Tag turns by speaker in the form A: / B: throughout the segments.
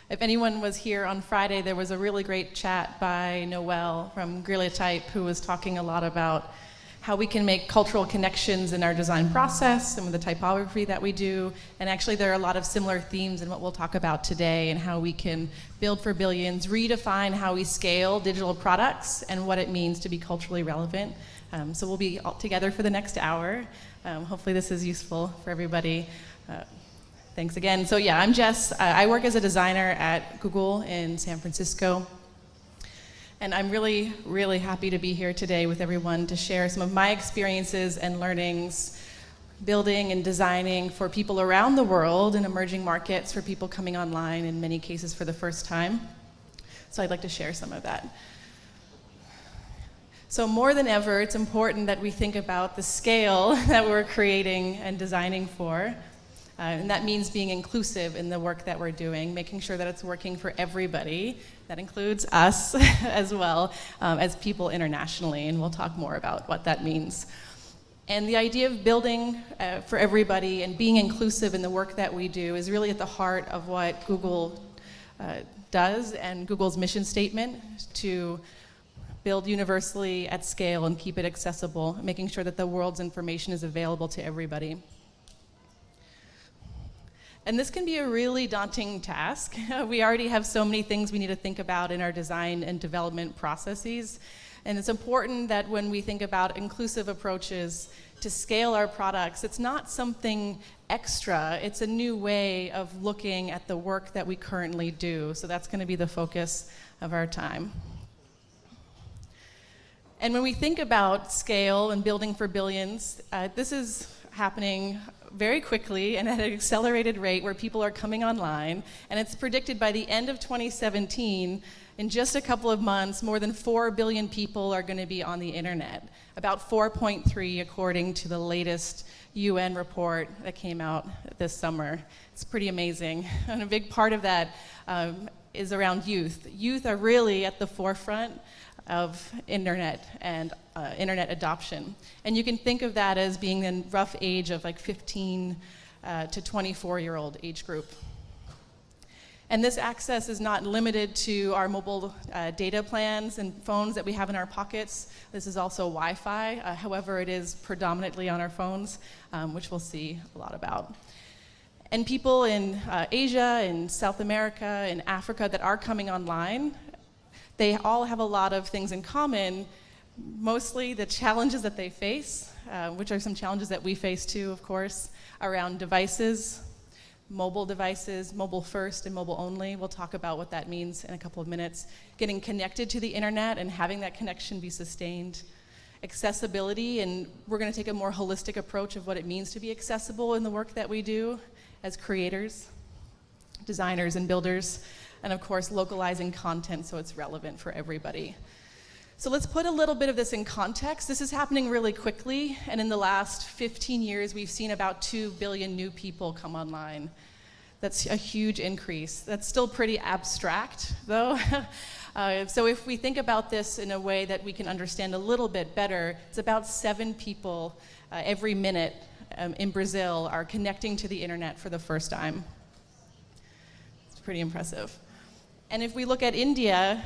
A: If anyone was here on Friday, there was a really great chat by Noelle from Guerrilla Type, who was talking a lot about how we can make cultural connections in our design process and with the typography that we do. And actually there are a lot of similar themes in what we'll talk about today, and how we can build for billions, redefine how we scale digital products and what it means to be culturally relevant. So we'll be all together for the next hour. Hopefully this is useful for everybody. Thanks again. So yeah, I'm Jess. I work as a designer at Google in San Francisco. And I'm really, really happy to be here today with everyone to share some of my experiences and learnings building and designing for people around the world in emerging markets, for people coming online, in many cases for the first time. So I'd like to share some of that. So more than ever, it's important that we think about the scale that we're creating and designing for. And that means being inclusive in the work that we're doing, making sure that it's working for everybody. That includes us as well as people internationally, and we'll talk more about what that means. And the idea of building for everybody and being inclusive in the work that we do is really at the heart of what Google does, and Google's mission statement to build universally at scale and keep it accessible, making sure that the world's information is available to everybody. And this can be a really daunting task. We already have so many things we need to think about in our design and development processes. And it's important that when we think about inclusive approaches to scale our products, it's not something extra, it's a new way of looking at the work that we currently do. So that's going to be the focus of our time. And when we think about scale and building for billions, this is happening very quickly and at an accelerated rate, where people are coming online. And it's predicted by the end of 2017, in just a couple of months, more than 4 billion people are going to be on the internet. About 4.3 according to the latest UN report that came out this summer. It's pretty amazing. And a big part of that is around youth. Youth are really at the forefront of internet and internet adoption. And you can think of that as being the rough age of like 15 to 24-year-old age group. And this access is not limited to our mobile data plans and phones that we have in our pockets. This is also Wi-Fi. However, it is predominantly on our phones, which we'll see a lot about. And people in Asia, in South America, in Africa that are coming online, they all have a lot of things in common, mostly the challenges that they face, which are some challenges that we face too, of course, around devices, mobile first and mobile only. We'll talk about what that means in a couple of minutes. Getting connected to the internet and having that connection be sustained. Accessibility, and we're going to take a more holistic approach of what it means to be accessible in the work that we do as creators, designers, and builders. And of course, localizing content so it's relevant for everybody. So let's put a little bit of this in context. This is happening really quickly, and in the last 15 years, we've seen about 2 billion new people come online. That's a huge increase. That's still pretty abstract, though. So if we think about this in a way that we can understand a little bit better, it's about 7 people every minute in Brazil are connecting to the internet for the first time. It's pretty impressive. And if we look at India,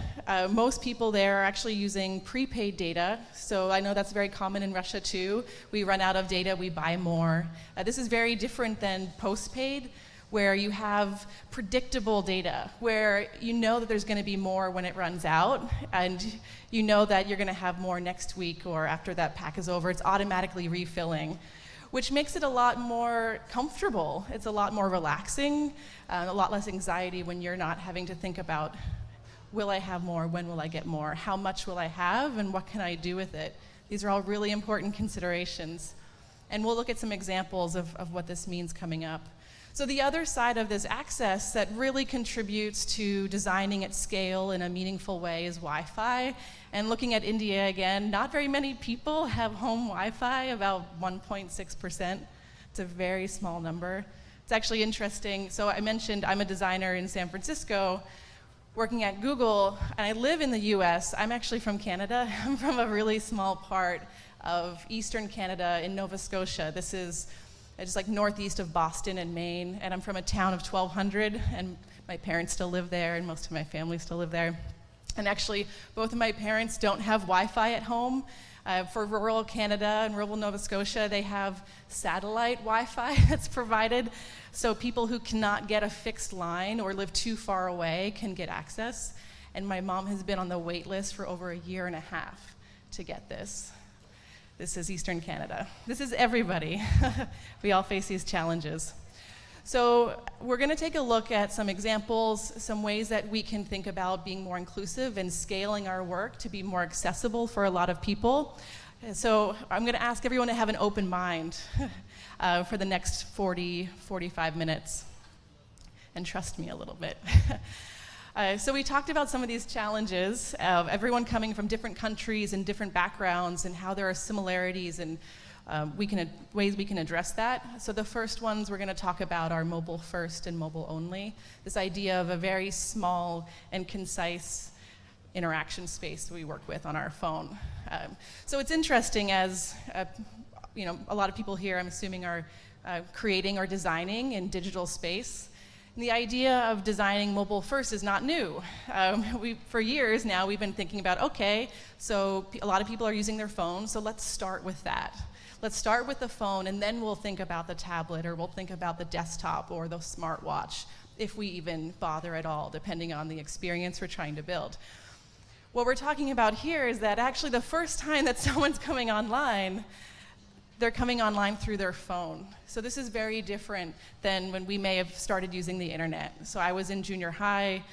A: most people there are actually using prepaid data. So I know that's very common in Russia too. We run out of data, we buy more. This is very different than postpaid, where you have predictable data, where you know that there's going to be more when it runs out, and you know that you're going to have more next week or after that pack is over. It's automatically refilling, which makes it a lot more comfortable. It's a lot more relaxing, a lot less anxiety when you're not having to think about, will I have more, when will I get more, how much will I have, and what can I do with it? These are all really important considerations. And we'll look at some examples of what this means coming up. So the other side of this access that really contributes to designing at scale in a meaningful way is Wi-Fi. And looking at India again, not very many people have home Wi-Fi, about 1.6%. It's a very small number. It's actually interesting. So I mentioned I'm a designer in San Francisco, working at Google, and I live in the US. I'm actually from Canada. I'm from a really small part of Eastern Canada in Nova Scotia. This is just like northeast of Boston in Maine, and I'm from a town of 1,200, and my parents still live there, and most of my family still live there. And actually, both of my parents don't have Wi-Fi at home. For rural Canada and rural Nova Scotia, they have satellite Wi-Fi that's provided, so people who cannot get a fixed line or live too far away can get access. And my mom has been on the wait list for over 1.5 years to get this. This is Eastern Canada. This is everybody. We all face these challenges. So we're going to take a look at some examples, some ways that we can think about being more inclusive and scaling our work to be more accessible for a lot of people. So I'm going to ask everyone to have an open mind for the next 45 minutes. And trust me a little bit. So we talked about some of these challenges of everyone coming from different countries and different backgrounds, and how there are similarities and ways we can address that. So the first ones we're going to talk about are mobile first and mobile only. This idea of a very small and concise interaction space we work with on our phone. So it's interesting, as a lot of people here, I'm assuming, are creating or designing in digital space. And the idea of designing mobile first is not new. For years now, we've been thinking about, okay, so a lot of people are using their phones, so let's start with that. Let's start with the phone, and then we'll think about the tablet, or we'll think about the desktop or the smartwatch, if we even bother at all, depending on the experience we're trying to build. What we're talking about here is that actually the first time that someone's coming online, they're coming online through their phone. So this is very different than when we may have started using the internet. So I was in junior high.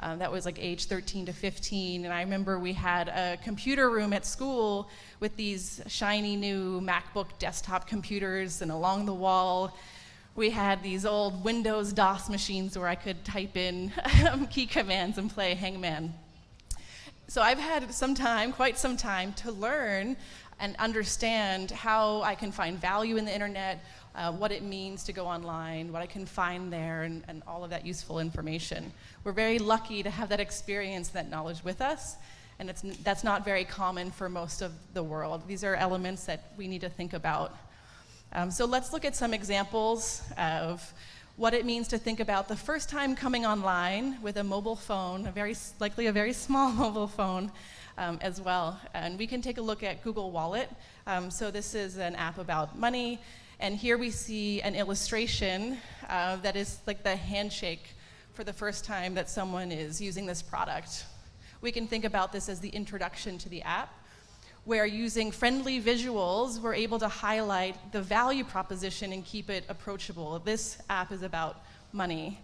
A: That was like age 13 to 15, and I remember we had a computer room at school with these shiny new MacBook desktop computers, and along the wall we had these old Windows DOS machines where I could type in key commands and play Hangman. So I've had quite some time to learn and understand how I can find value in the internet, what it means to go online, what I can find there, and all of that useful information. We're very lucky to have that experience, that knowledge with us, and that's not very common for most of the world. These are elements that we need to think about. So let's look at some examples of what it means to think about the first time coming online with a mobile phone, likely a very small mobile phone, as well. And we can take a look at Google Wallet. So this is an app about money, and here we see an illustration that is like the handshake for the first time that someone is using this product. We can think about this as the introduction to the app, where using friendly visuals, we're able to highlight the value proposition and keep it approachable. This app is about money.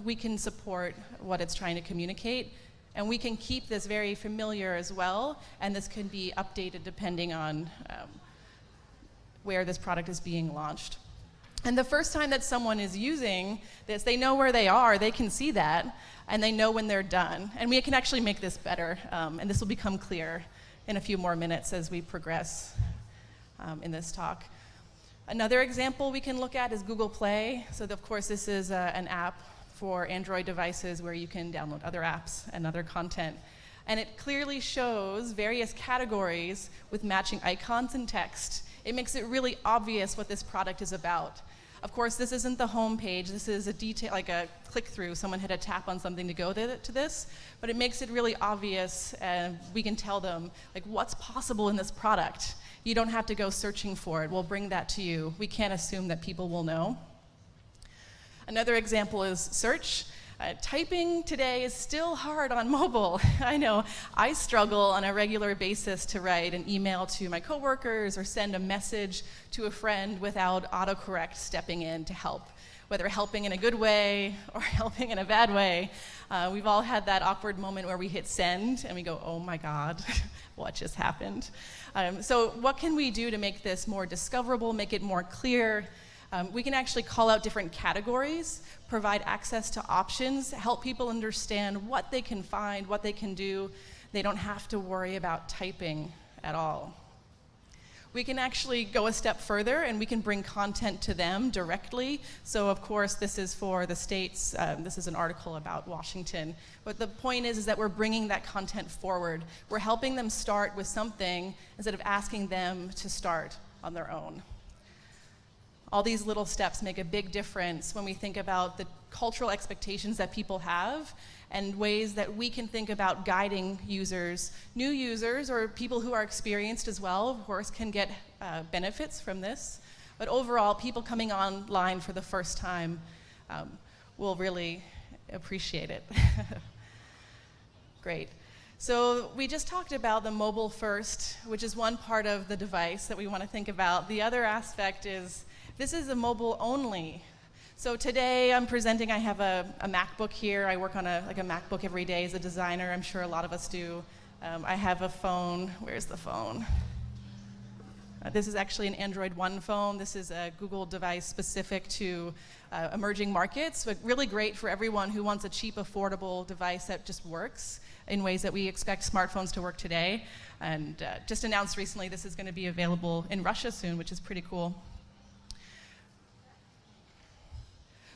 A: We can support what it's trying to communicate, and we can keep this very familiar as well, and this can be updated depending on where this product is being launched. And the first time that someone is using this, they know where they are, they can see that, and they know when they're done. And we can actually make this better, and this will become clear in a few more minutes as we progress in this talk. Another example we can look at is Google Play. So of course this is an app for Android devices where you can download other apps and other content. And it clearly shows various categories with matching icons and text. It makes it really obvious what this product is about. Of course, this isn't the home page. This is a detail, like a click-through. Someone had a tap on something to go to this, but it makes it really obvious, and we can tell them like what's possible in this product. You don't have to go searching for it. We'll bring that to you. We can't assume that people will know. Another example is search. Typing today is still hard on mobile. I know I struggle on a regular basis to write an email to my coworkers or send a message to a friend without autocorrect stepping in to help, whether helping in a good way or helping in a bad way. We've all had that awkward moment where we hit send and we go, oh my God, what just happened? So what can we do to make this more discoverable, make it more clear? We can actually call out different categories, provide access to options, help people understand what they can find, what they can do. They don't have to worry about typing at all. We can actually go a step further and we can bring content to them directly. So of course this is for the states, this is an article about Washington. But the point is that we're bringing that content forward. We're helping them start with something instead of asking them to start on their own. All these little steps make a big difference when we think about the cultural expectations that people have and ways that we can think about guiding users. New users, or people who are experienced as well, of course, can get benefits from this. But overall, people coming online for the first time will really appreciate it. Great. So we just talked about the mobile first, which is one part of the device that we want to think about. The other aspect is this is a mobile only. So today I'm presenting, I have a MacBook here. I work on a MacBook every day as a designer. I'm sure a lot of us do. I have a phone. Where's the phone? This is actually an Android One phone. This is a Google device specific to emerging markets, but really great for everyone who wants a cheap, affordable device that just works in ways that we expect smartphones to work today. And just announced recently this is going to be available in Russia soon, which is pretty cool.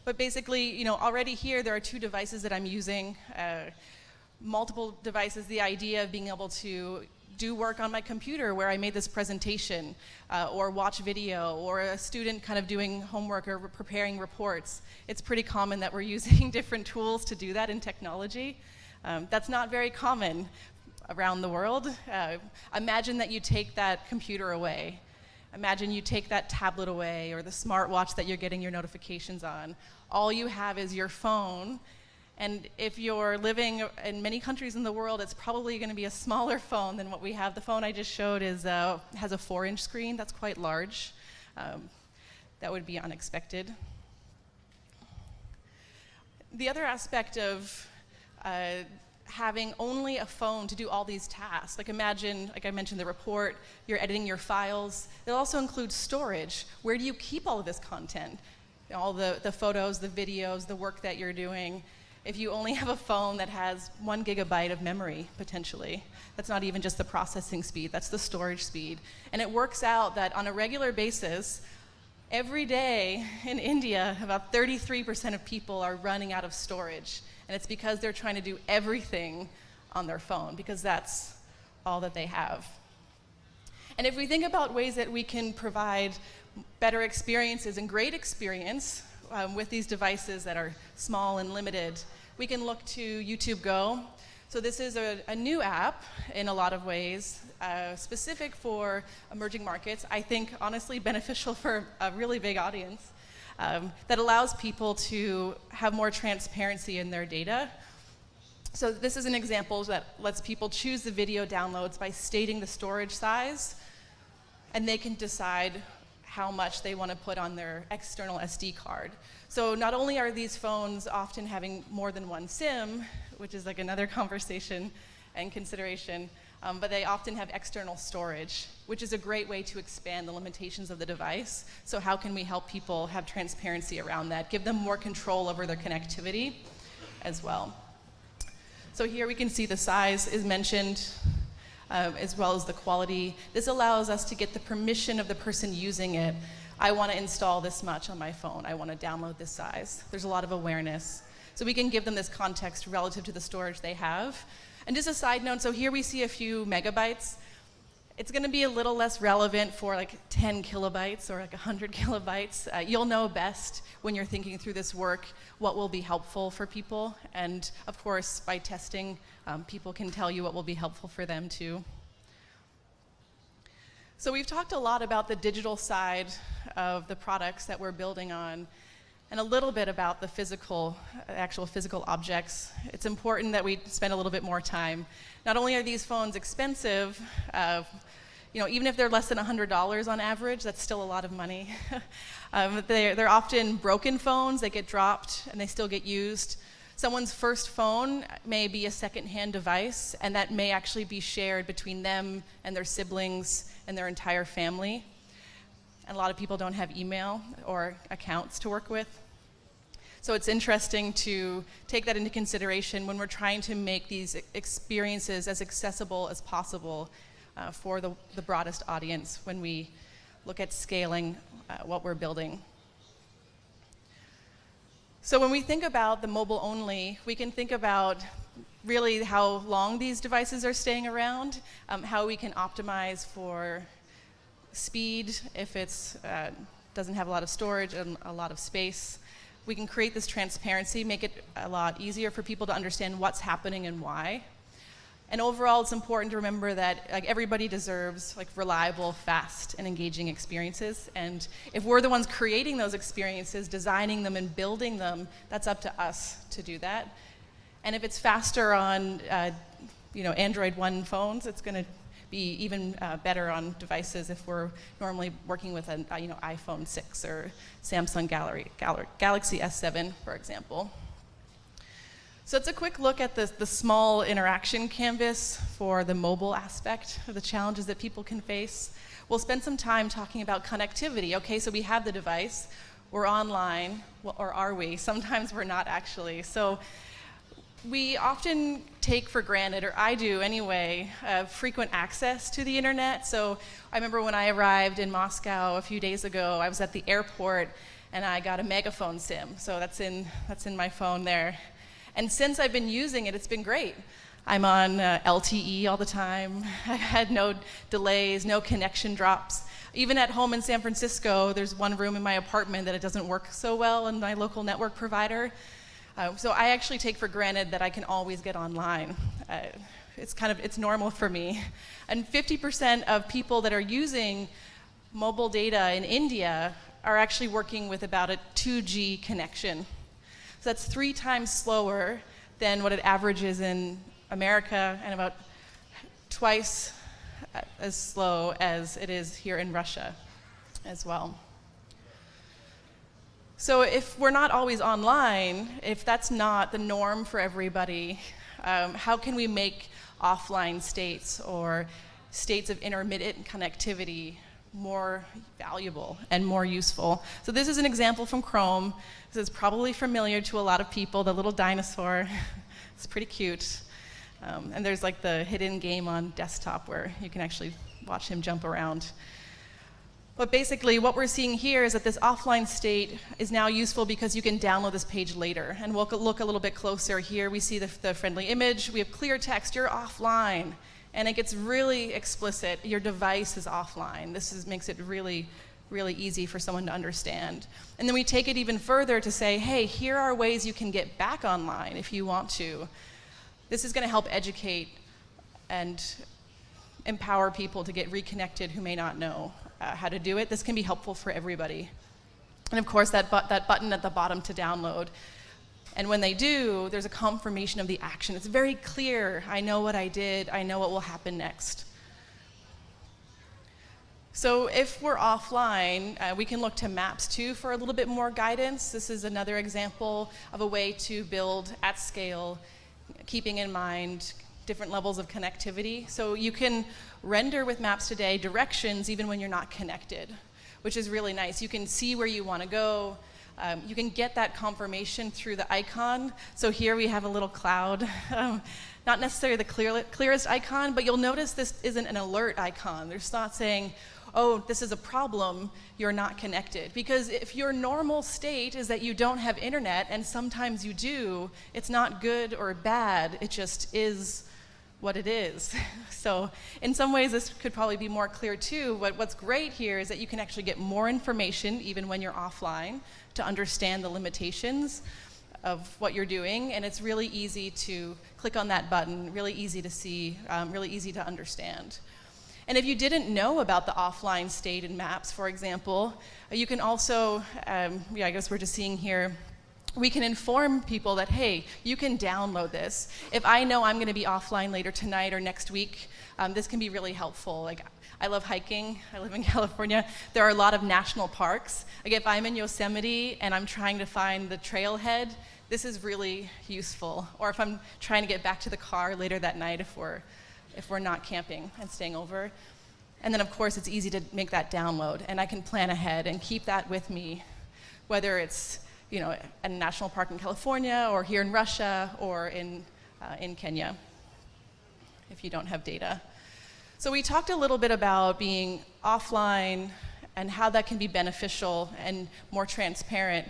A: But basically, already here there are two devices that I'm using. Multiple devices, the idea of being able to do work on my computer where I made this presentation, or watch video, or a student kind of doing homework or preparing reports. It's pretty common that we're using different tools to do that in technology. That's not very common around the world. Imagine that you take that computer away. Imagine you take that tablet away, or the smartwatch that you're getting your notifications on. All you have is your phone. And if you're living in many countries in the world, it's probably going to be a smaller phone than what we have. The phone I just showed has a 4-inch screen. That's quite large. That would be unexpected. The other aspect of having only a phone to do all these tasks, like imagine, like I mentioned, the report, you're editing your files. It also includes storage. Where do you keep all of this content? All the photos, the videos, the work that you're doing. If you only have a phone that has 1 gigabyte of memory, potentially, that's not even just the processing speed, that's the storage speed. And it works out that on a regular basis, every day in India, about 33% of people are running out of storage. And it's because they're trying to do everything on their phone, because that's all that they have. And if we think about ways that we can provide better experiences and great experience with these devices that are small and limited, we can look to YouTube Go. So this is a new app in a lot of ways, specific for emerging markets. I think, honestly, beneficial for a really big audience, that allows people to have more transparency in their data. So this is an example that lets people choose the video downloads by stating the storage size, and they can decide how much they want to put on their external SD card. So not only are these phones often having more than one SIM, which is like another conversation and consideration, but they often have external storage, which is a great way to expand the limitations of the device. So how can we help people have transparency around that, give them more control over their connectivity as well? So here we can see the size is mentioned, as well as the quality. This allows us to get the permission of the person using it. I want to install this much on my phone. I want to download this size. There's a lot of awareness. So we can give them this context relative to the storage they have. And just a side note, so here we see a few megabytes. It's going to be a little less relevant for like 10 kilobytes or like 100 kilobytes. You'll know best when you're thinking through this work what will be helpful for people. And of course, by testing, people can tell you what will be helpful for them too. So we've talked a lot about the digital side of the products that we're building on, and a little bit about the actual physical objects. It's important that we spend a little bit more time. Not only are these phones expensive, even if they're less than $100 on average, that's still a lot of money. They're often broken phones. They get dropped and they still get used. Someone's first phone may be a second-hand device, and that may actually be shared between them and their siblings and their entire family. And a lot of people don't have email or accounts to work with. So it's interesting to take that into consideration when we're trying to make these experiences as accessible as possible for the broadest audience when we look at scaling what we're building. So when we think about the mobile only, we can think about really how long these devices are staying around, how we can optimize for speed, if it's doesn't have a lot of storage and a lot of space. We can create this transparency, make it a lot easier for people to understand what's happening and why. And overall, it's important to remember that everybody deserves reliable, fast, and engaging experiences. And if we're the ones creating those experiences, designing them and building them, that's up to us to do that. And if it's faster on Android One phones, it's going to be even better on devices if we're normally working with an iPhone 6 or Samsung Galaxy S7, for example. So it's a quick look at the small interaction canvas for the mobile aspect of the challenges that people can face. We'll spend some time talking about connectivity. Okay, so we have the device, we're online, or are we? Sometimes we're not actually. So we often take for granted, or I do anyway, frequent access to the internet. So I remember when I arrived in Moscow a few days ago, I was at the airport and I got a megaphone SIM. So that's in my phone there. And since I've been using it, it's been great. I'm on LTE all the time. I've had no delays, no connection drops. Even at home in San Francisco, there's one room in my apartment that it doesn't work so well in my local network provider. So I actually take for granted that I can always get online. It's normal for me. And 50% of people that are using mobile data in India are actually working with about a 2G connection. So that's 3 times slower than what it averages in America and about twice as slow as it is here in Russia as well. So if we're not always online, if that's not the norm for everybody, how can we make offline states or states of intermittent connectivity more valuable and more useful? So this is an example from Chrome. This is probably familiar to a lot of people, the little dinosaur. It's pretty cute. And there's the hidden game on desktop where you can actually watch him jump around. But basically what we're seeing here is that this offline state is now useful because you can download this page later. And we'll look a little bit closer here. We see the friendly image. We have clear text. You're offline. And it gets really explicit. Your device is offline. Makes it really, really easy for someone to understand. And then we take it even further to say, hey, here are ways you can get back online if you want to. This is going to help educate and empower people to get reconnected who may not know how to do it. This can be helpful for everybody. And of course, that button at the bottom to download. And when they do, there's a confirmation of the action. It's very clear. I know what I did. I know what will happen next. So if we're offline, we can look to maps too for a little bit more guidance. This is another example of a way to build at scale, keeping in mind different levels of connectivity. So you can render with maps today directions even when you're not connected, which is really nice. You can see where you want to go. You can get that confirmation through the icon. So here we have a little cloud. Not necessarily the clearest icon, but you'll notice this isn't an alert icon. There's not saying, oh, this is a problem, you're not connected. Because if your normal state is that you don't have internet, and sometimes you do, it's not good or bad, it just is what it is. So in some ways this could probably be more clear too, but what's great here is that you can actually get more information even when you're offline to understand the limitations of what you're doing, and it's really easy to click on that button, really easy to see, really easy to understand. And if you didn't know about the offline state in maps, for example, you can also, I guess we're just seeing here, we can inform people that, hey, you can download this. If I know I'm going to be offline later tonight or next week, this can be really helpful. I love hiking. I live in California. There are a lot of national parks. If I'm in Yosemite and I'm trying to find the trailhead, this is really useful. Or if I'm trying to get back to the car later that night if we're not camping and staying over. And then, of course, it's easy to make that download, and I can plan ahead and keep that with me, whether it's a national park in California or here in Russia or in Kenya, if you don't have data. So we talked a little bit about being offline and how that can be beneficial and more transparent.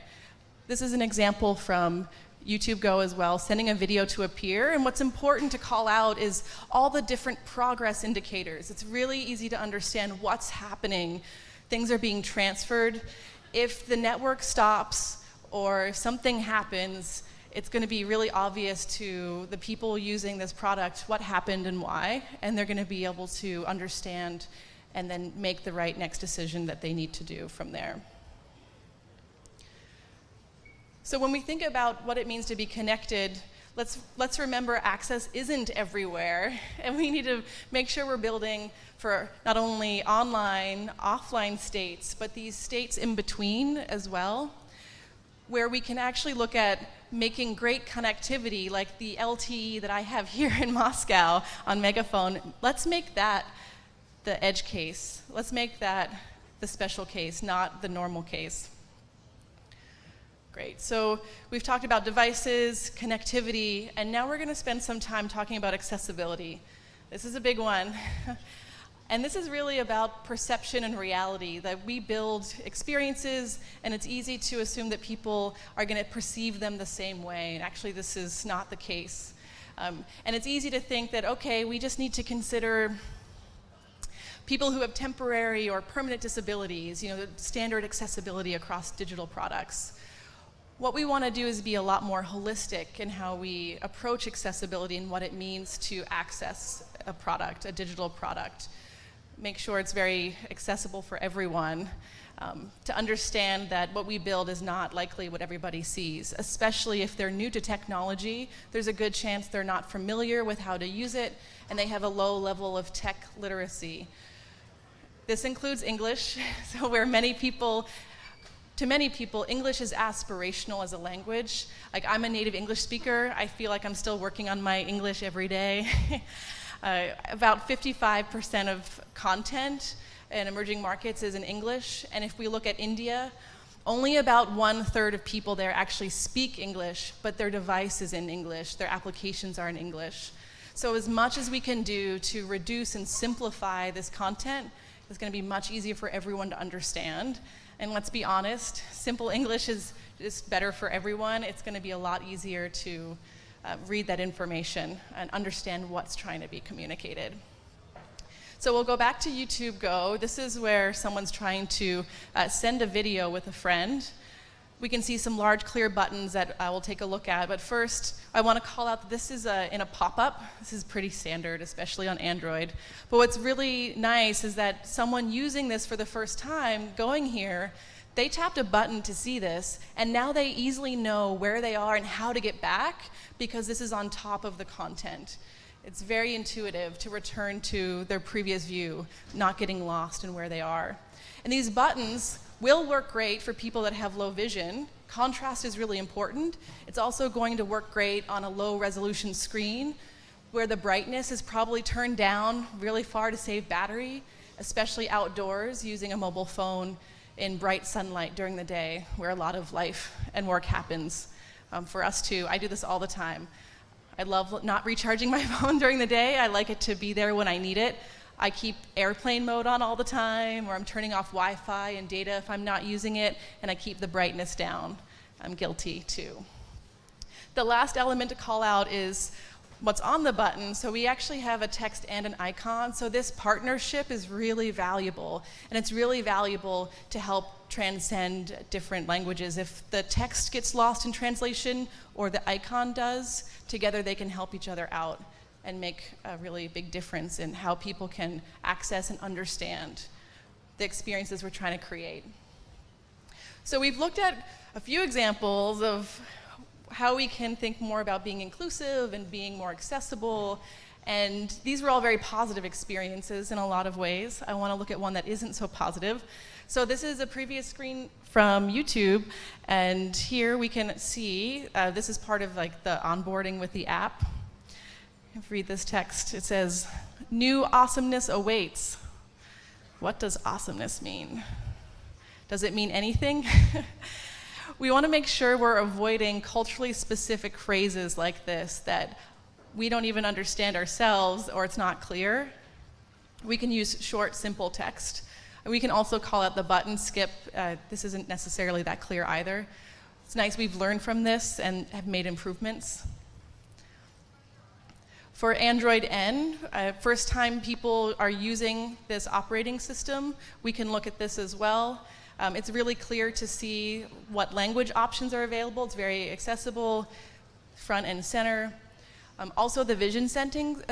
A: This is an example from YouTube Go as well, sending a video to a peer. And what's important to call out is all the different progress indicators. It's really easy to understand what's happening. Things are being transferred. if the network stops or something happens, it's going to be really obvious to the people using this product what happened and why, and they're going to be able to understand and then make the right next decision that they need to do from there. So when we think about what it means to be connected, let's remember access isn't everywhere, and we need to make sure we're building for not only online, offline states, but these states in between as well, where we can actually look at making great connectivity, like the LTE that I have here in Moscow on Megaphone. Let's make that the edge case. Let's make that the special case, not the normal case. Great, so we've talked about devices, connectivity, and now we're going to spend some time talking about accessibility. This is a big one. And this is really about perception and reality, that we build experiences, and it's easy to assume that people are going to perceive them the same way. And actually, this is not the case. And it's easy to think that, okay, we just need to consider people who have temporary or permanent disabilities, the standard accessibility across digital products. What we want to do is be a lot more holistic in how we approach accessibility and what it means to access a product, a digital product. Make sure it's very accessible for everyone, to understand that what we build is not likely what everybody sees, especially if they're new to technology. There's a good chance they're not familiar with how to use it, and they have a low level of tech literacy. This includes English, so where to many people, English is aspirational as a language. Like, I'm a native English speaker. I feel like I'm still working on my English every day. About 55% of content in emerging markets is in English, and if we look at India, only about 1/3 of people there actually speak English, but their device is in English, their applications are in English. So as much as we can do to reduce and simplify this content, it's going to be much easier for everyone to understand. And let's be honest, simple English is better for everyone. It's going to be a lot easier to read that information and understand what's trying to be communicated. So we'll go back to YouTube Go. This is where someone's trying to send a video with a friend. We can see some large clear buttons that I will take a look at, but first I want to call out that this is in a pop-up. This is pretty standard, especially on Android. But what's really nice is that someone using this for the first time, going here, they tapped a button to see this, and now they easily know where they are and how to get back, because this is on top of the content. It's very intuitive to return to their previous view, not getting lost in where they are. And these buttons will work great for people that have low vision. Contrast is really important. It's also going to work great on a low resolution screen where the brightness is probably turned down really far to save battery, especially outdoors using a mobile phone in bright sunlight during the day where a lot of life and work happens. For us too, I do this all the time. I love not recharging my phone during the day. I like it to be there when I need it. I keep airplane mode on all the time, or I'm turning off Wi-Fi and data if I'm not using it, and I keep the brightness down. I'm guilty too. The last element to call out is what's on the button. So we actually have a text and an icon. So this partnership is really valuable, and it's really valuable to help transcend different languages. If the text gets lost in translation or the icon does, together they can help each other out and make a really big difference in how people can access and understand the experiences we're trying to create. So we've looked at a few examples of how we can think more about being inclusive and being more accessible, and these were all very positive experiences in a lot of ways. I want to look at one that isn't so positive. So this is a previous screen from YouTube, and here we can see, this is part of like the onboarding with the app. Read this text. It says, "New awesomeness awaits." What does awesomeness mean? Does it mean anything? We want to make sure we're avoiding culturally specific phrases like this that we don't even understand ourselves or it's not clear. We can use short, simple text. We can also call out the button skip. This isn't necessarily that clear either. It's nice we've learned from this and have made improvements. For Android N, first time people are using this operating system, we can look at this as well. It's really clear to see what language options are available. It's very accessible, front and center. Also, the vision settings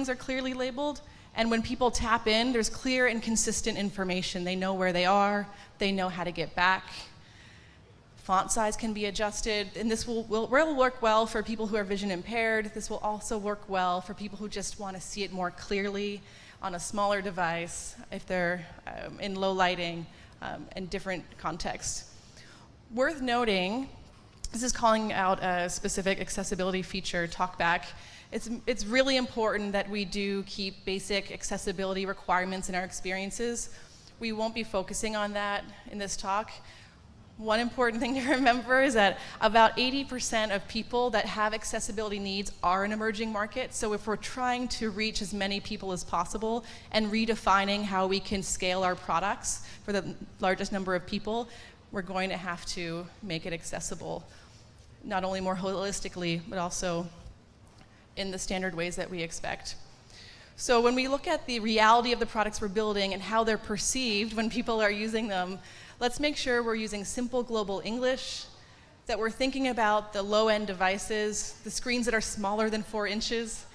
A: are clearly labeled. And when people tap in, there's clear and consistent information. They know where they are. They know how to get back. Font size can be adjusted, and this will work well for people who are vision impaired. This will also work well for people who just want to see it more clearly on a smaller device if they're in low lighting and different contexts. Worth noting, this is calling out a specific accessibility feature, TalkBack. It's really important that we do keep basic accessibility requirements in our experiences. We won't be focusing on that in this talk. One important thing to remember is that about 80% of people that have accessibility needs are in emerging markets. So if we're trying to reach as many people as possible and redefining how we can scale our products for the largest number of people, we're going to have to make it accessible, not only more holistically, but also in the standard ways that we expect. So when we look at the reality of the products we're building and how they're perceived when people are using them, let's make sure we're using simple global English, that we're thinking about the low-end devices, the screens that are smaller than 4 inches,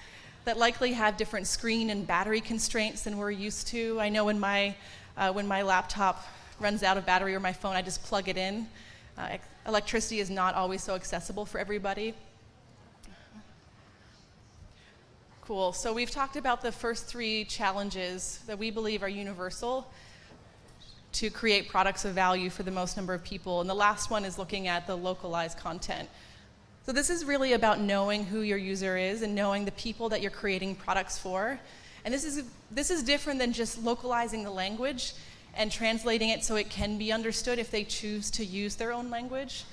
A: that likely have different screen and battery constraints than we're used to. I know when my laptop runs out of battery or my phone, I just plug it in. Electricity is not always so accessible for everybody. Cool, so we've talked about the first 3 challenges that we believe are universal to create products of value for the most number of people. And the last one is looking at the localized content. So this is really about knowing who your user is and knowing the people that you're creating products for. And this is different than just localizing the language and translating it so it can be understood if they choose to use their own language.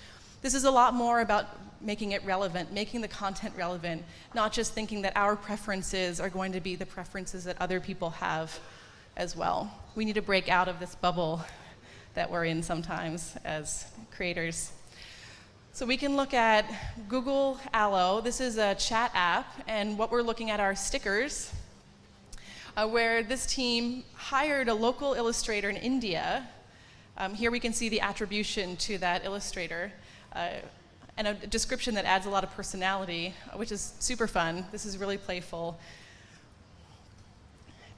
A: This is a lot more about making it relevant, making the content relevant, not just thinking that our preferences are going to be the preferences that other people have as well. We need to break out of this bubble that we're in sometimes as creators. So we can look at Google Allo. This is a chat app, and what we're looking at are stickers, where this team hired a local illustrator in India. Here we can see the attribution to that illustrator, and a description that adds a lot of personality, which is super fun. This is really playful.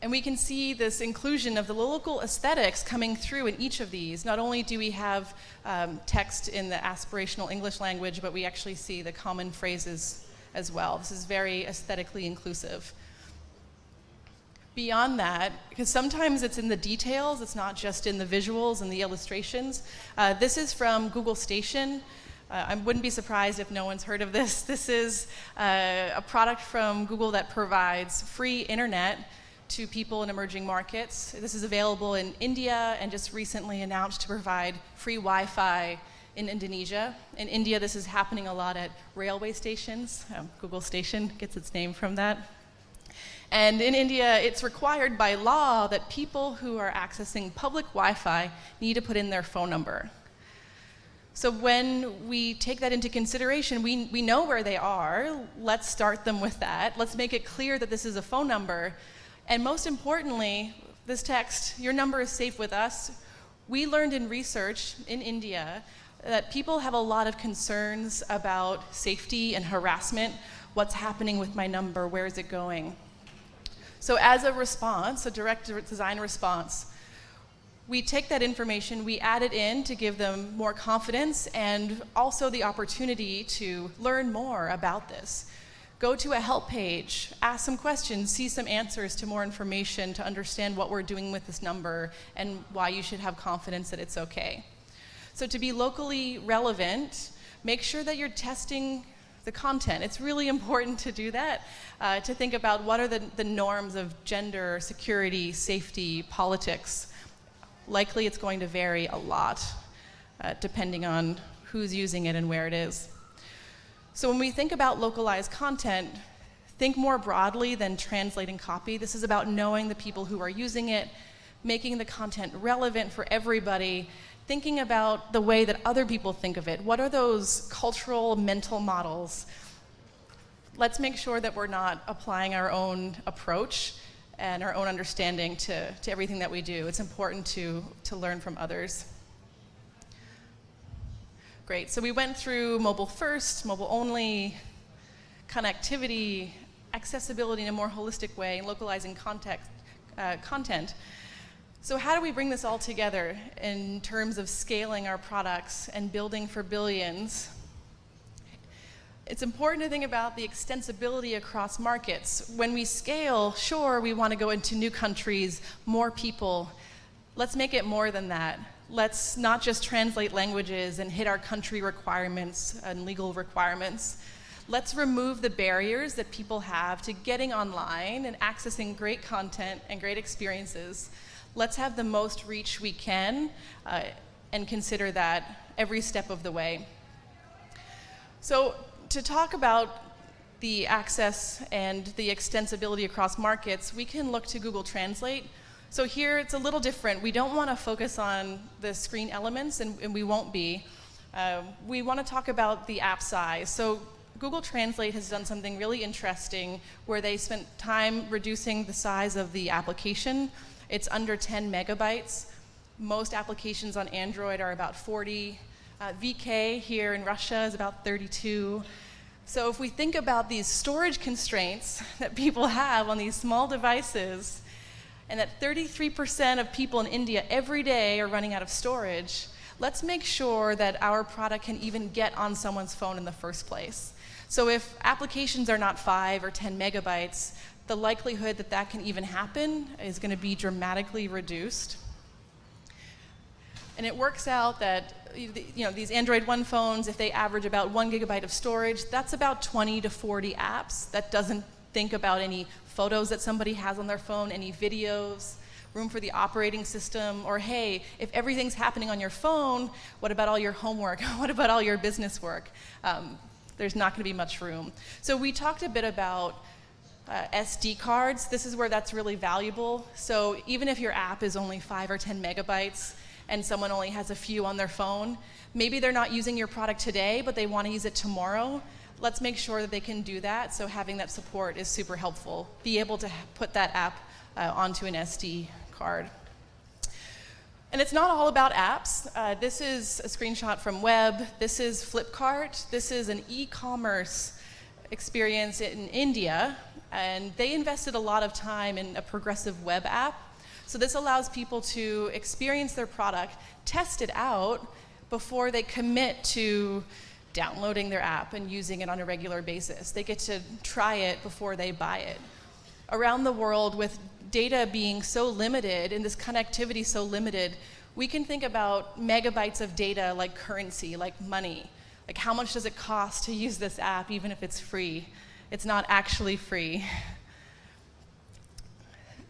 A: And we can see this inclusion of the local aesthetics coming through in each of these. Not only do we have text in the aspirational English language, but we actually see the common phrases as well. This is very aesthetically inclusive. Beyond that, because sometimes it's in the details, it's not just in the visuals and the illustrations. This is from Google Station. I wouldn't be surprised if no one's heard of this. This is a product from Google that provides free internet to people in emerging markets. This is available in India and just recently announced to provide free Wi-Fi in Indonesia. In India, this is happening a lot at railway stations. Google Station gets its name from that. And in India, it's required by law that people who are accessing public Wi-Fi need to put in their phone number. So when we take that into consideration, we know where they are. Let's start them with that. Let's make it clear that this is a phone number. And most importantly, this text, your number is safe with us. We learned in research in India that people have a lot of concerns about safety and harassment. What's happening with my number? Where is it going? So as a response, a direct design response, we take that information, we add it in to give them more confidence and also the opportunity to learn more about this. Go to a help page, ask some questions, see some answers to more information to understand what we're doing with this number and why you should have confidence that it's okay. So to be locally relevant, make sure that you're testing the content. It's really important to do that, to think about what are the norms of gender, security, safety, politics. Likely it's going to vary a lot depending on who's using it and where it is. So when we think about localized content, think more broadly than translating copy. This is about knowing the people who are using it, making the content relevant for everybody, thinking about the way that other people think of it. What are those cultural mental models? Let's make sure that we're not applying our own approach and our own understanding to everything that we do. It's important to learn from others. Great, so we went through mobile first, mobile only, connectivity, accessibility in a more holistic way, and localizing content. So how do we bring this all together in terms of scaling our products and building for billions? It's important to think about the extensibility across markets. When we scale, sure, we want to go into new countries, more people. Let's make it more than that. Let's not just translate languages and hit our country requirements and legal requirements. Let's remove the barriers that people have to getting online and accessing great content and great experiences. Let's have the most reach we can and consider that every step of the way. So to talk about the access and the extensibility across markets, we can look to Google Translate. So here it's a little different. We don't want to focus on the screen elements, and we won't be. We want to talk about the app size. So Google Translate has done something really interesting where they spent time reducing the size of the application. It's under 10 megabytes. Most applications on Android are about 40. VK here in Russia is about 32. So if we think about these storage constraints that people have on these small devices, and that 33% of people in India every day are running out of storage, let's make sure that our product can even get on someone's phone in the first place. So if applications are not 5 or 10 megabytes, the likelihood that that can even happen is going to be dramatically reduced. And it works out that these Android One phones, if they average about 1 gigabyte of storage, that's about 20 to 40 apps. That doesn't think about any photos that somebody has on their phone, any videos, room for the operating system, or hey, if everything's happening on your phone, what about all your homework? What about all your business work? There's not going to be much room. So we talked a bit about SD cards. This is where that's really valuable. So even if your app is only 5 or 10 megabytes and someone only has a few on their phone, maybe they're not using your product today, but they want to use it tomorrow. Let's make sure that they can do that, so having that support is super helpful. Be able to put that app onto an SD card. And it's not all about apps. This is a screenshot from web. This is Flipkart. This is an e-commerce experience in India, and they invested a lot of time in a progressive web app. So this allows people to experience their product, test it out before they commit to downloading their app and using it on a regular basis. They get to try it before they buy it. Around the world, with data being so limited and this connectivity so limited, we can think about megabytes of data like currency, like money. Like how much does it cost to use this app even if it's free? It's not actually free.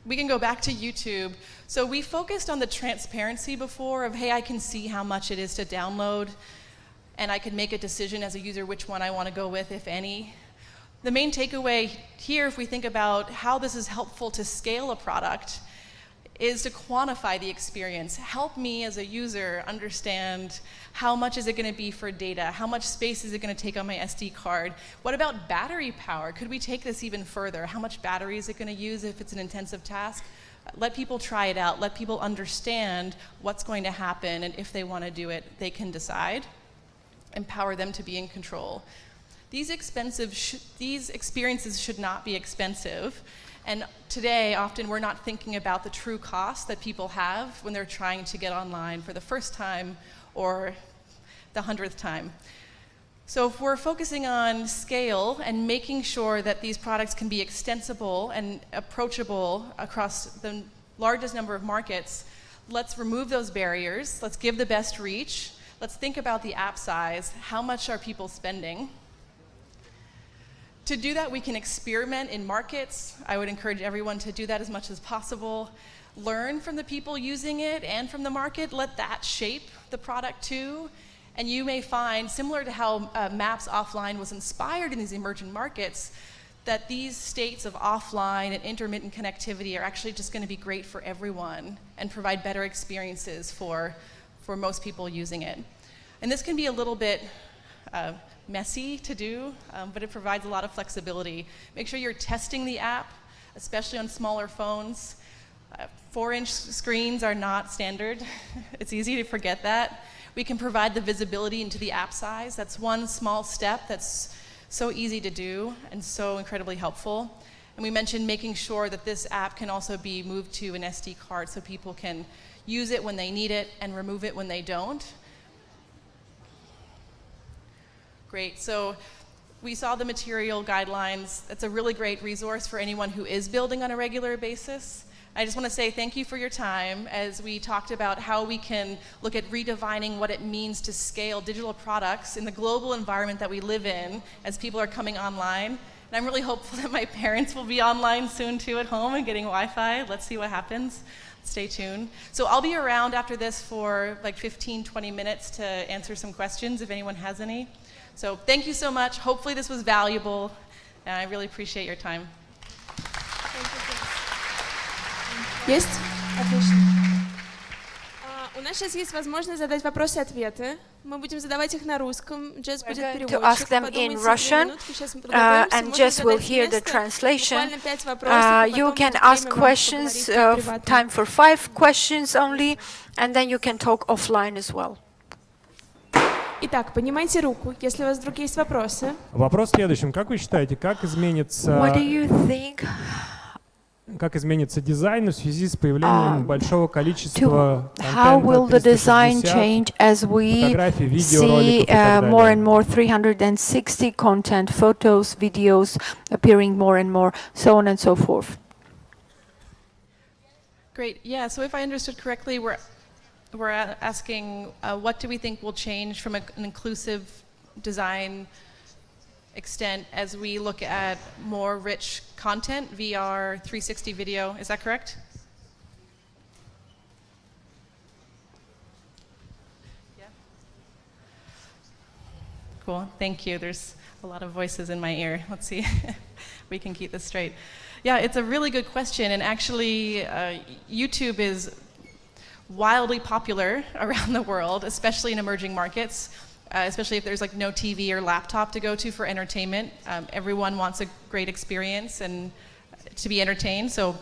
A: We can go back to YouTube. So we focused on the transparency before of, hey, I can see how much it is to download, and I can make a decision as a user which one I want to go with, if any. The main takeaway here, if we think about how this is helpful to scale a product, is to quantify the experience. Help me as a user understand how much is it going to be for data? How much space is it going to take on my SD card? What about battery power? Could we take this even further? How much battery is it going to use if it's an intensive task? Let people try it out. Let people understand what's going to happen, and if they want to do it, they can decide. Empower them to be in control. These experiences should not be expensive. And today, often we're not thinking about the true cost that people have when they're trying to get online for the first time or the 100th time. So if we're focusing on scale and making sure that these products can be extensible and approachable across the largest number of markets, let's remove those barriers. Let's give the best reach. Let's think about the app size. How much are people spending? To do that, we can experiment in markets. I would encourage everyone to do that as much as possible. Learn from the people using it and from the market. Let that shape the product too. And you may find, similar to how Maps offline was inspired in these emerging markets, that these states of offline and intermittent connectivity are actually just going to be great for everyone and provide better experiences for most people using it. And this can be a little bit messy to do, but it provides a lot of flexibility. Make sure you're testing the app especially on smaller phones. 4-inch screens are not standard. It's easy to forget that. We can provide the visibility into the app size. That's one small step that's so easy to do and so incredibly helpful. And we mentioned making sure that this app can also be moved to an SD card so people can use it when they need it and remove it when they don't. Great, so we saw the material guidelines. It's a really great resource for anyone who is building on a regular basis. I just want to say thank you for your time as we talked about how we can look at redefining what it means to scale digital products in the global environment that we live in as people are coming online. And I'm really hopeful that my parents will be online soon too at home and getting Wi-Fi. Let's see what happens. Stay tuned. So I'll be around after this for like 15, 20 minutes to answer some questions if anyone has any. So thank you so much. Hopefully this was valuable, and I really appreciate your time.
B: Есть? Отлично. У нас сейчас есть возможность задать вопросы и ответы. Мы будем задавать их на русском. Джесс будет переводчик.
C: To ask them in Russian, and Jess will hear the translation. You can ask questions, time for 5 questions only, and then you can talk offline as well.
B: Итак, поднимайте руку, если у вас вдруг есть вопросы.
D: Вопрос в следующем. Как вы считаете, как изменится дизайн в связи с появлением большого количества
C: How will the design change as we see more and more 360 content, photos, videos appearing more and more, so on and so forth?
A: Great. Yeah, so if I understood correctly, we're asking what do we think will change from an inclusive design extent as we look at more rich content, VR, 360 video. Is that correct? Yeah. Cool. Thank you. There's a lot of voices in my ear. Let's see if we can keep this straight. Yeah, it's a really good question, and actually YouTube is wildly popular around the world, especially in emerging markets. Especially if there's like no TV or laptop to go to for entertainment. Everyone wants a great experience and to be entertained. So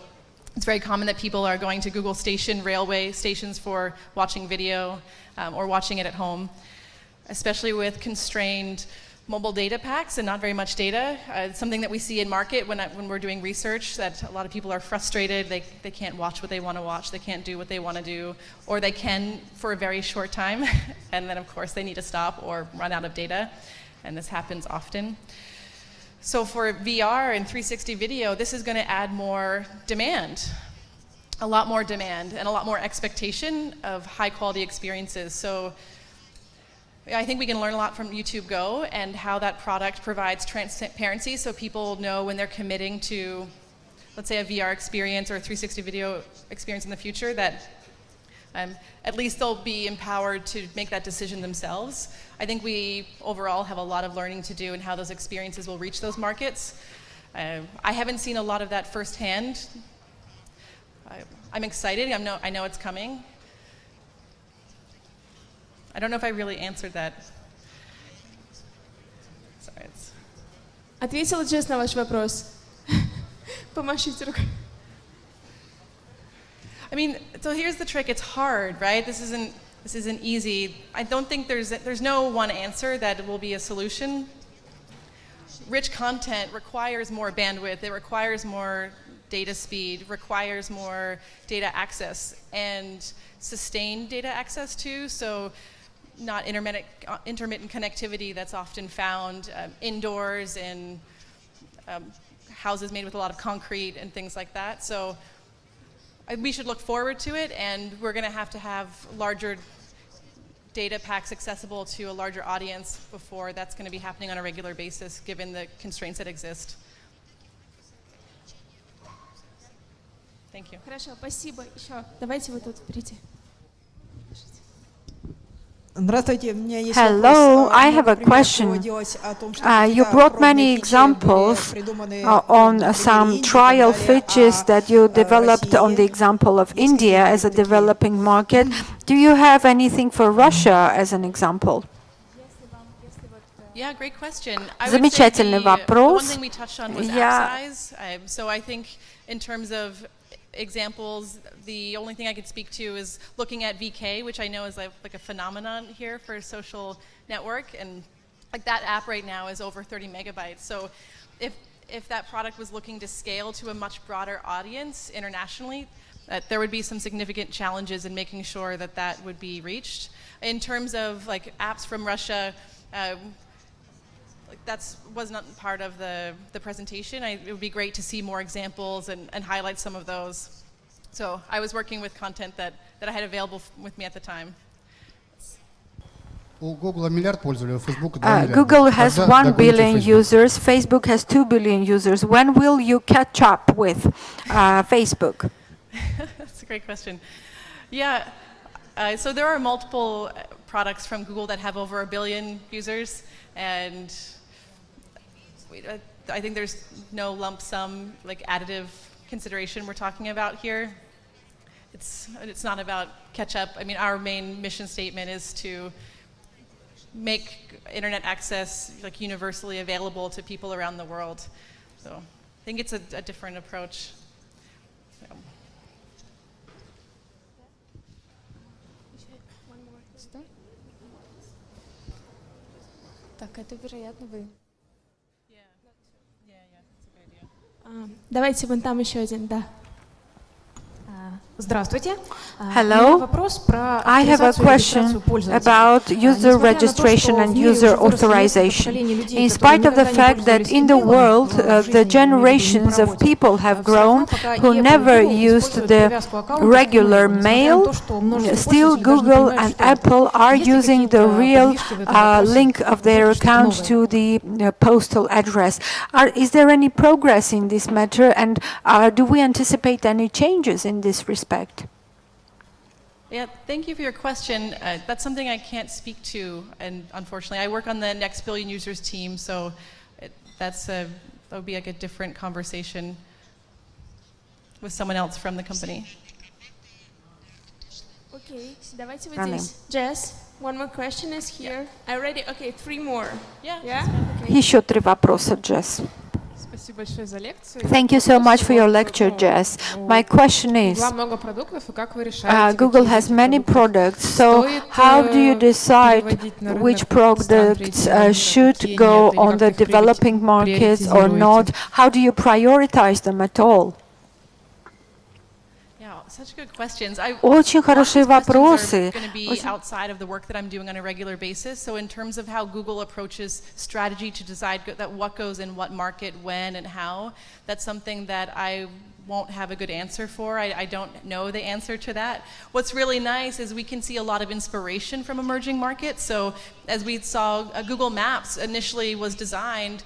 A: it's very common that people are going to Google Station, railway stations for watching video or watching it at home, especially with constrained mobile data packs and not very much data. It's something that we see in market when we're doing research, that a lot of people are frustrated. They can't watch what they want to watch. They can't do what they want to do, or they can for a very short time, and then of course they need to stop or run out of data, and this happens often. So for VR and 360 video, this is going to add more demand, a lot more demand, and a lot more expectation of high quality experiences. So I think we can learn a lot from YouTube Go and how that product provides transparency so people know when they're committing to, let's say, a VR experience or a 360 video experience in the future, that at least they'll be empowered to make that decision themselves. I think we overall have a lot of learning to do in how those experiences will reach those markets. I haven't seen a lot of that firsthand. I'm excited. I know it's coming. I don't know if I really answered that. Sorry.
B: Ответила Джесс на ваш вопрос. Помашите рукой.
A: I mean, so here's the trick. It's hard, right? This isn't easy. I don't think there's no one answer that will be a solution. Rich content requires more bandwidth. It requires more data speed, requires more data access, and sustained data access too. So not intermittent connectivity that's often found indoors in houses made with a lot of concrete and things like that. So we should look forward to it, and we're going to have larger data packs accessible to a larger audience before that's going to be happening on a regular basis, given the constraints that exist. Thank you.
B: Хорошо, спасибо. Еще давайте вы тут впереди.
C: Hello, I have a question. You brought many examples on some trial features that you developed on the example of India as a developing market. Do you have anything for Russia as an example?
A: Yeah, great question. I would say
C: Замечательный
A: the one
C: вопрос.
A: thing we touched on was app
C: Я
A: size. So I think in terms of examples, the only thing I could speak to is looking at VK, which I know is like a phenomenon here for a social network, and like that app right now is over 30 megabytes. So if that product was looking to scale to a much broader audience internationally, there would be some significant challenges in making sure that that would be reached. In terms of like apps from Russia, that was not part of the presentation. It would be great to see more examples and highlight some of those. So I was working with content that I had available with me at the time.
E: Google миллиард пользователей, Facebook 2 миллиарда.
C: Google has
E: Когда
C: 1
E: догоните
C: billion
E: Facebook?
C: users, Facebook has 2 billion users. When will you catch up with Facebook?
A: That's a great question. Yeah, so there are multiple products from Google that have over 1 billion users, and I think there's no lump sum, like additive consideration we're talking about here. It's not about catch up. I mean, our main mission statement is to make internet access like universally available to people around the world. So I think it's a different approach. So.
B: Так, это, вероятно, вы.
A: Yeah, that's a good idea.
B: Давайте вон там еще один, да.
F: Здравствуйте.
C: Hello. I have a question about user registration and user authorization. In spite of the fact that in the world the generations of people have grown who never used the regular mail, still Google and Apple are using the real link of their account to the postal address. Is there any progress in this matter, and do we anticipate any changes in this respect?
A: Yeah, thank you for your question. That's something I can't speak to, and unfortunately, I work on the next billion users team, so that would be like a different conversation with someone else from the company.
B: Okay, давайте вот здесь. Jess, one more question is here. I already, okay, 3 more. Yeah? Okay.
C: Еще 3 вопроса, Jess. Thank you so much for your lecture, Jess. My question is, Google has many products, so how do you decide which products should go on the developing markets or not? How do you prioritize them at all?
A: Such good questions.
C: Очень хорошие вопросы.
A: Going to be outside of the work that I'm doing on a regular basis. So in terms of how Google approaches strategy to decide that what goes in what market, when, and how, that's something that I won't have a good answer for. I don't know the answer to that. What's really nice is we can see a lot of inspiration from emerging markets. So as we saw, Google Maps initially was designed,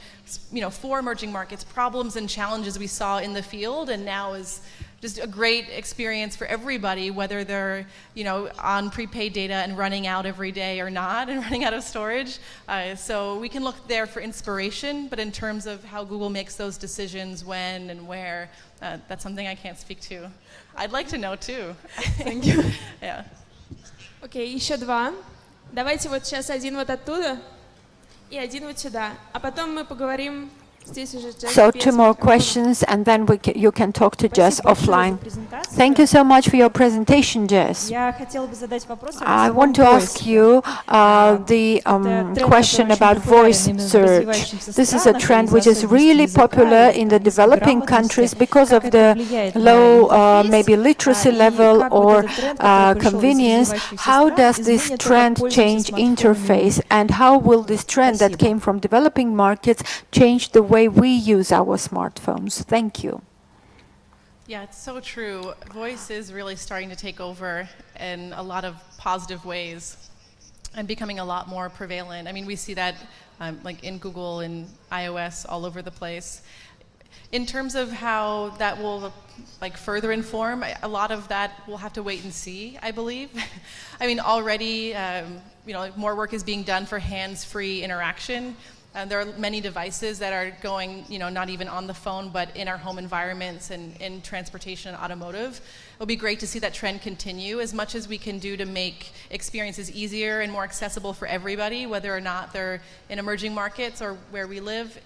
A: for emerging markets, problems and challenges we saw in the field, and now is just a great experience for everybody, whether they're on prepaid data and running out every day or not, and running out of storage. So we can look there for inspiration, but in terms of how Google makes those decisions, when and where, that's something I can't speak to. I'd like to know too.
B: Thank you.
A: Yeah.
B: Окей, еще 2. Давайте вот сейчас один вот оттуда и один вот сюда, а потом мы поговорим.
C: So 2 more questions, and then you can talk to Jess offline. Thank you so much for your presentation, Jess. I want to ask you the question about voice search. This is a trend which is really popular in the developing countries because of the low maybe literacy level or convenience. How does this trend change interface, and how will this trend that came from developing markets change the way we use our smartphones? Thank you.
A: Yeah, it's so true. Voice is really starting to take over in a lot of positive ways and becoming a lot more prevalent. I mean, we see that like in Google and iOS all over the place. In terms of how that will further inform, a lot of that we'll have to wait and see, I believe. I mean, already, more work is being done for hands-free interaction. There are many devices that are going, not even on the phone, but in our home environments and in transportation and automotive. It would be great to see that trend continue as much as we can do to make experiences easier and more accessible for everybody, whether or not they're in emerging markets or where we live.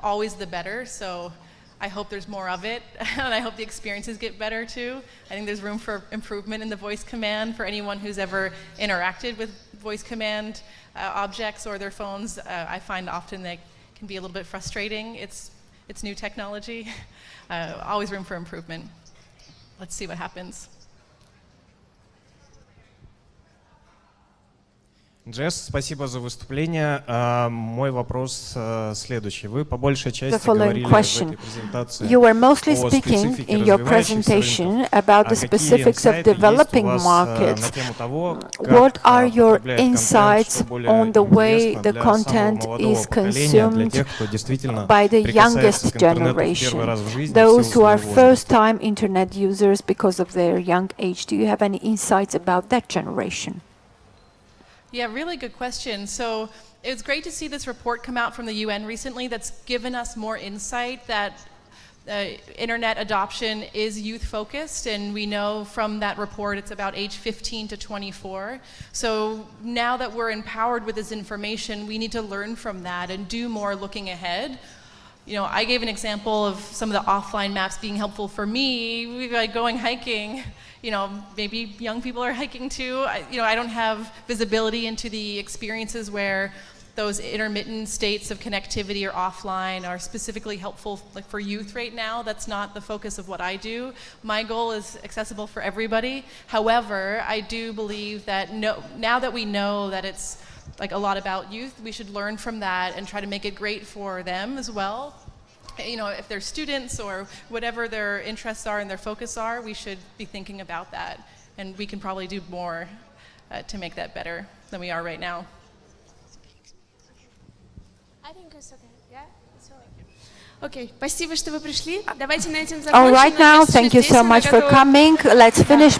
A: Always the better. So I hope there's more of it, and I hope the experiences get better too. I think there's room for improvement in the voice command for anyone who's ever interacted with voice command objects or their phones. I find often they can be a little bit frustrating. It's new technology. Always room for improvement. Let's see what happens.
F: Джесс, спасибо за выступление. Мой вопрос следующий. Вы по большей части говорили в этой презентации
C: You were mostly speaking in your presentation about the specifics of developing markets. What are your insights on the way the content is consumed by the youngest generation, those who are first-time internet users because of their young age? Do you have any insights about that generation?
A: Yeah, really good question. So it was great to see this report come out from the UN recently that's given us more insight that internet adoption is youth-focused, and we know from that report it's about age 15 to 24. So now that we're empowered with this information, we need to learn from that and do more looking ahead. I gave an example of some of the offline maps being helpful for me, like going hiking. Maybe young people are hiking too. I don't have visibility into the experiences where those intermittent states of connectivity or offline are specifically helpful for youth right now. That's not the focus of what I do. My goal is accessible for everybody. However, I do believe that now that we know that it's a lot about youth, we should learn from that and try to make it great for them as well. If they're students or whatever their interests are and their focus are, we should be thinking about that. And we can probably do more to make that better than we are right now.
B: I think it's okay. Yeah? It's okay. Спасибо, что вы пришли. Давайте на этом закончим.
C: All right now, thank you so much for coming. Let's finish.